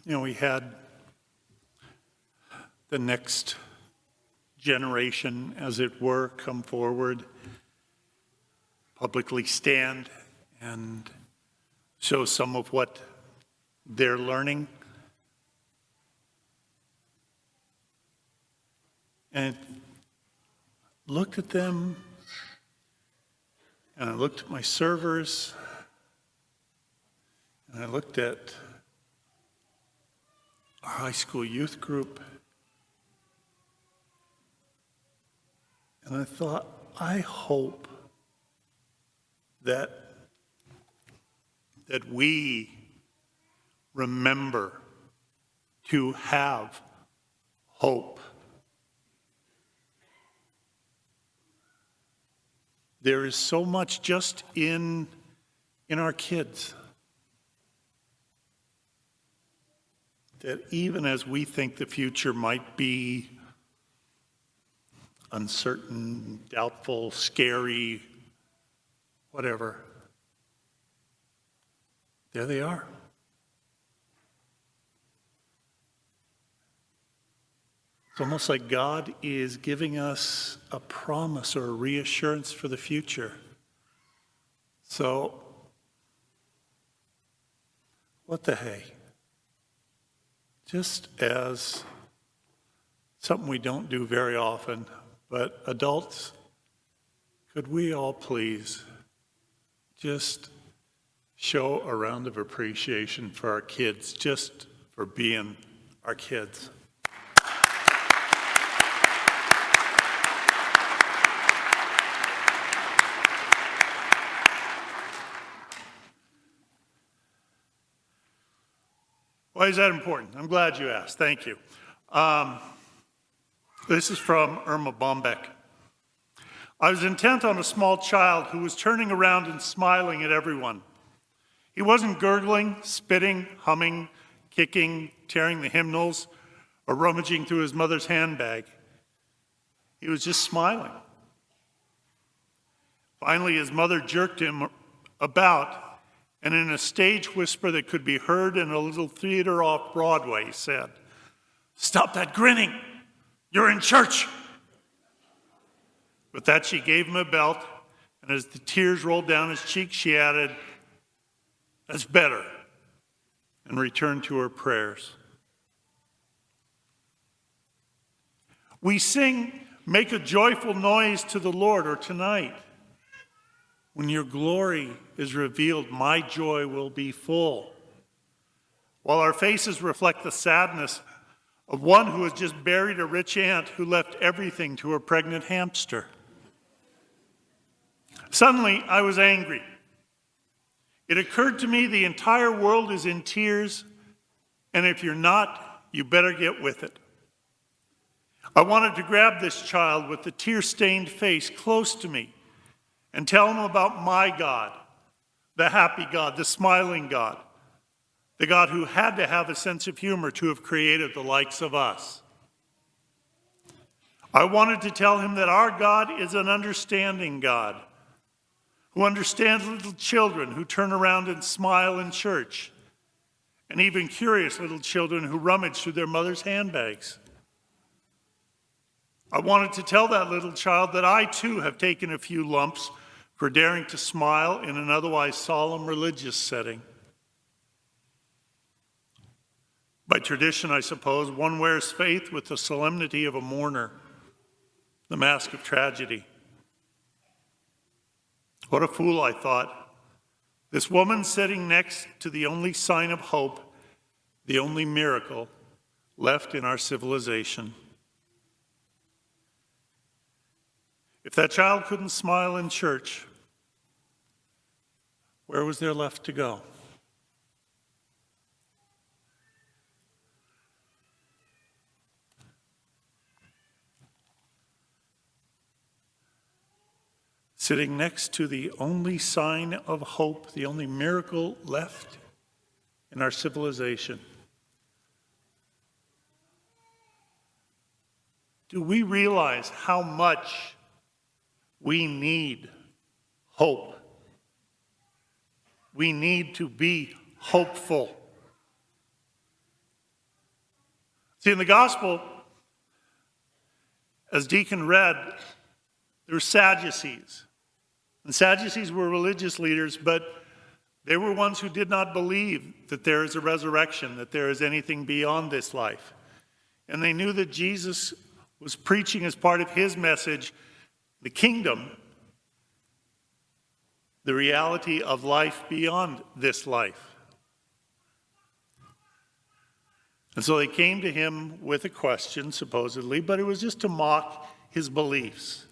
We had the next generation, as it were, come forward, publicly stand and show some of what they're learning. And I looked at them, and I looked at my servers, and I looked at our high school youth group, and I thought, I hope that we remember to have hope. There is so much just in our kids that even as we think the future might be uncertain, doubtful, scary, whatever, there they are. It's almost like God is giving us a promise or a reassurance for the future. So, what the hey? Just as something we don't do very often, but adults, could we all please just show a round of appreciation for our kids, just for being our kids? Why is that important? I'm glad you asked. Thank you. This is from Irma Bombeck. I was intent on a small child who was turning around and smiling at everyone. He wasn't gurgling, spitting, humming, kicking, tearing the hymnals, or rummaging through his mother's handbag. He was just smiling. Finally, his mother jerked him about, and in a stage whisper that could be heard in a little theater off Broadway, said, "Stop that grinning! You're in church!" With that, she gave him a belt, and as the tears rolled down his cheeks, she added, "That's better," and returned to her prayers. We sing, "Make a joyful noise to the Lord," or tonight, "When your glory is revealed, my joy will be full." While our faces reflect the sadness of one who has just buried a rich aunt who left everything to her pregnant hamster. Suddenly, I was angry. It occurred to me the entire world is in tears, and if you're not, you better get with it. I wanted to grab this child with the tear-stained face close to me and tell him about my God, the happy God, the smiling God, the God who had to have a sense of humor to have created the likes of us. I wanted to tell him that our God is an understanding God, who understands little children who turn around and smile in church, and even curious little children who rummage through their mother's handbags. I wanted to tell that little child that I too have taken a few lumps for daring to smile in an otherwise solemn religious setting. By tradition, I suppose, one wears faith with the solemnity of a mourner, the mask of tragedy. What a fool, I thought. This woman sitting next to the only sign of hope, the only miracle left in our civilization. If that child couldn't smile in church, where was there left to go? Sitting next to the only sign of hope, the only miracle left in our civilization. Do we realize how much we need hope? We need to be hopeful. See, in the gospel, as Deacon read, there were Sadducees. And Sadducees were religious leaders, but they were ones who did not believe that there is a resurrection, that there is anything beyond this life. And they knew that Jesus was preaching as part of his message, the kingdom, the reality of life beyond this life. And so they came to him with a question, supposedly, but it was just to mock his beliefs.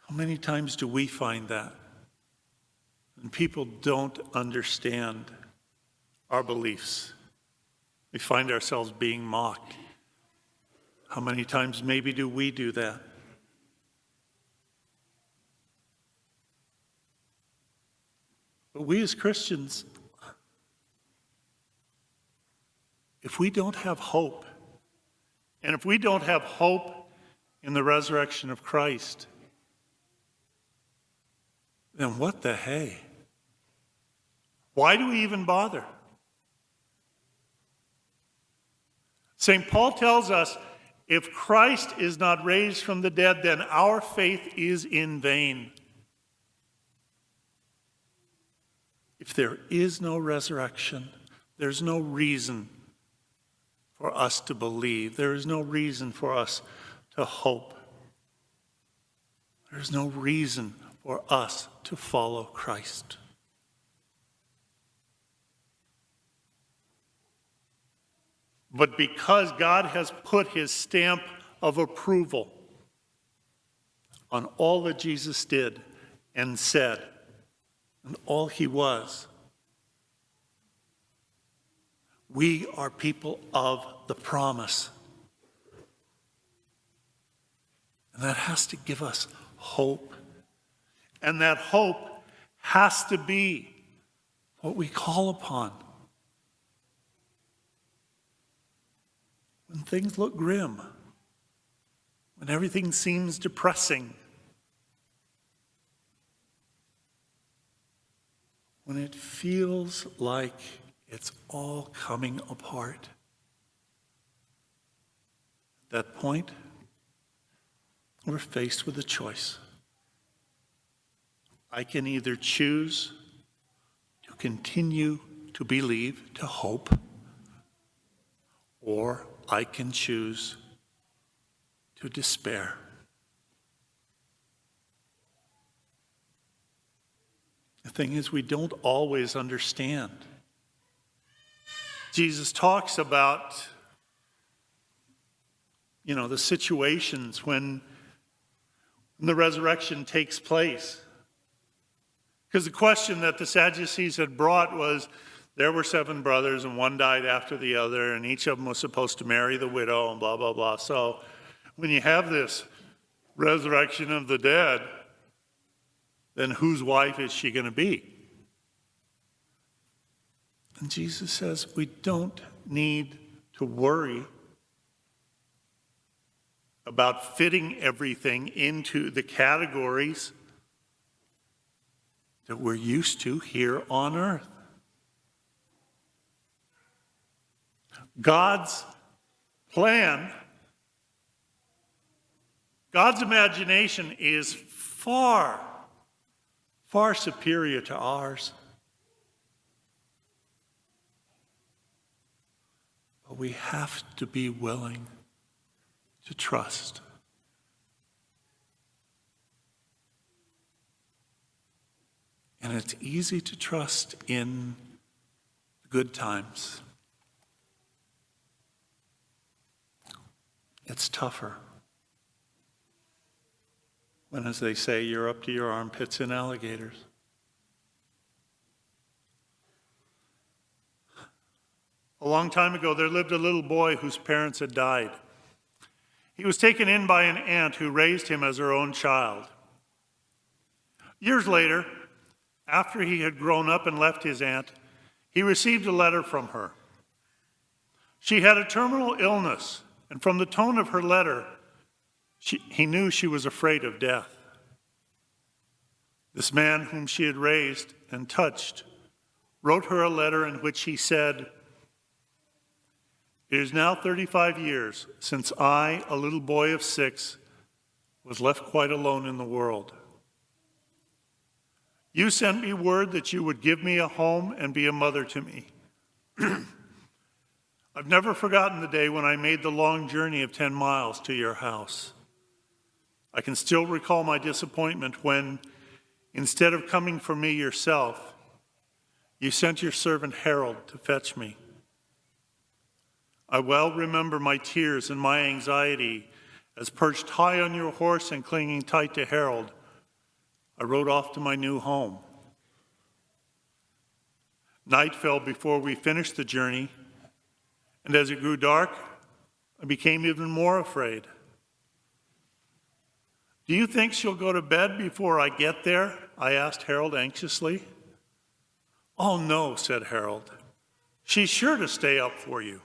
How many times do we find that? And people don't understand our beliefs. We find ourselves being mocked. How many times maybe do we do that? But we as Christians, if we don't have hope, and if we don't have hope in the resurrection of Christ, then what the hey? Why do we even bother? St. Paul tells us, if Christ is not raised from the dead, then our faith is in vain. If there is no resurrection, there's no reason for us to believe. There is no reason for us to hope. There's no reason for us to follow Christ. But because God has put his stamp of approval on all that Jesus did and said, and all he was, we are people of the promise. And that has to give us hope. And that hope has to be what we call upon when things look grim, when everything seems depressing, when it feels like it's all coming apart. At that point, we're faced with a choice. I can either choose to continue to believe, to hope, or I can choose to despair. The thing is, we don't always understand. Jesus talks about, the situations when the resurrection takes place. Because the question that the Sadducees had brought was, there were 7 brothers and one died after the other, and each of them was supposed to marry the widow and blah, blah, blah. So when you have this resurrection of the dead, then whose wife is she going to be? And Jesus says we don't need to worry about fitting everything into the categories that we're used to here on earth. God's plan, God's imagination is far, far superior to ours. But we have to be willing to trust. And it's easy to trust in good times. It's tougher when, as they say, you're up to your armpits in alligators. A long time ago, there lived a little boy whose parents had died. He was taken in by an aunt who raised him as her own child. Years later, after he had grown up and left his aunt, he received a letter from her. She had a terminal illness, and from the tone of her letter, he knew she was afraid of death. This man whom she had raised and touched wrote her a letter in which he said, It is now 35 years since I, a little boy of 6, was left quite alone in the world. You sent me word that you would give me a home and be a mother to me. I've never forgotten the day when I made the long journey of 10 miles to your house. I can still recall my disappointment when, instead of coming for me yourself, you sent your servant Harold to fetch me. I well remember my tears and my anxiety as, perched high on your horse and clinging tight to Harold, I rode off to my new home. Night fell before we finished the journey, and as it grew dark, I became even more afraid. Do you think she'll go to bed before I get there? I asked Harold anxiously. Oh, no, said Harold. She's sure to stay up for you.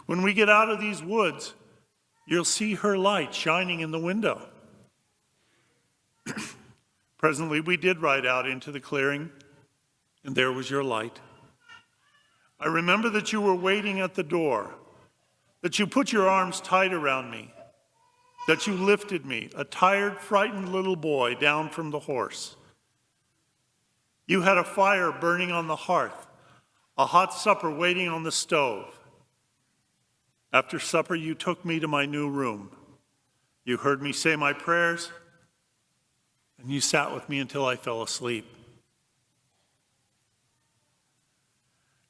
When we get out of these woods, you'll see her light shining in the window. Presently, we did ride out into the clearing, and there was your light. I remember that you were waiting at the door, that you put your arms tight around me, that you lifted me, a tired, frightened little boy, down from the horse. You had a fire burning on the hearth, a hot supper waiting on the stove. After supper, you took me to my new room. You heard me say my prayers, and you sat with me until I fell asleep.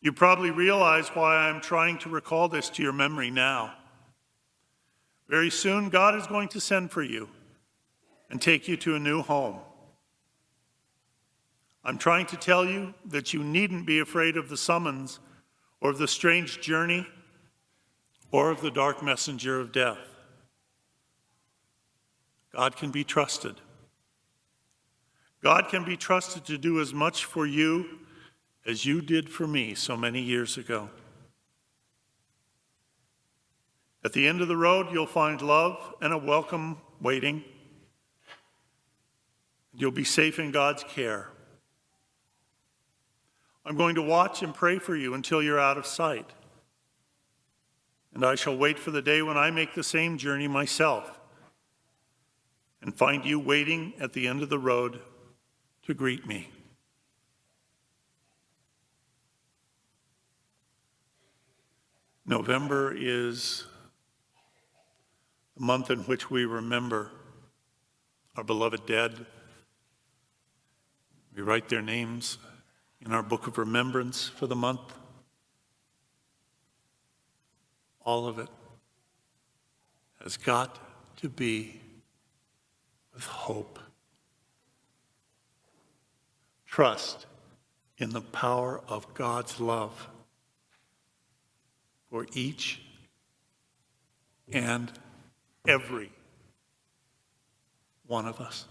You probably realize why I'm trying to recall this to your memory now. Very soon, God is going to send for you and take you to a new home. I'm trying to tell you that you needn't be afraid of the summons or of the strange journey or of the dark messenger of death. God can be trusted. God can be trusted to do as much for you as you did for me so many years ago. At the end of the road, you'll find love and a welcome waiting. You'll be safe in God's care. I'm going to watch and pray for you until you're out of sight. And I shall wait for the day when I make the same journey myself and find you waiting at the end of the road to greet me. November is the month in which we remember our beloved dead. We write their names in our book of remembrance for the month. All of it has got to be with hope. Trust in the power of God's love for each and every one of us.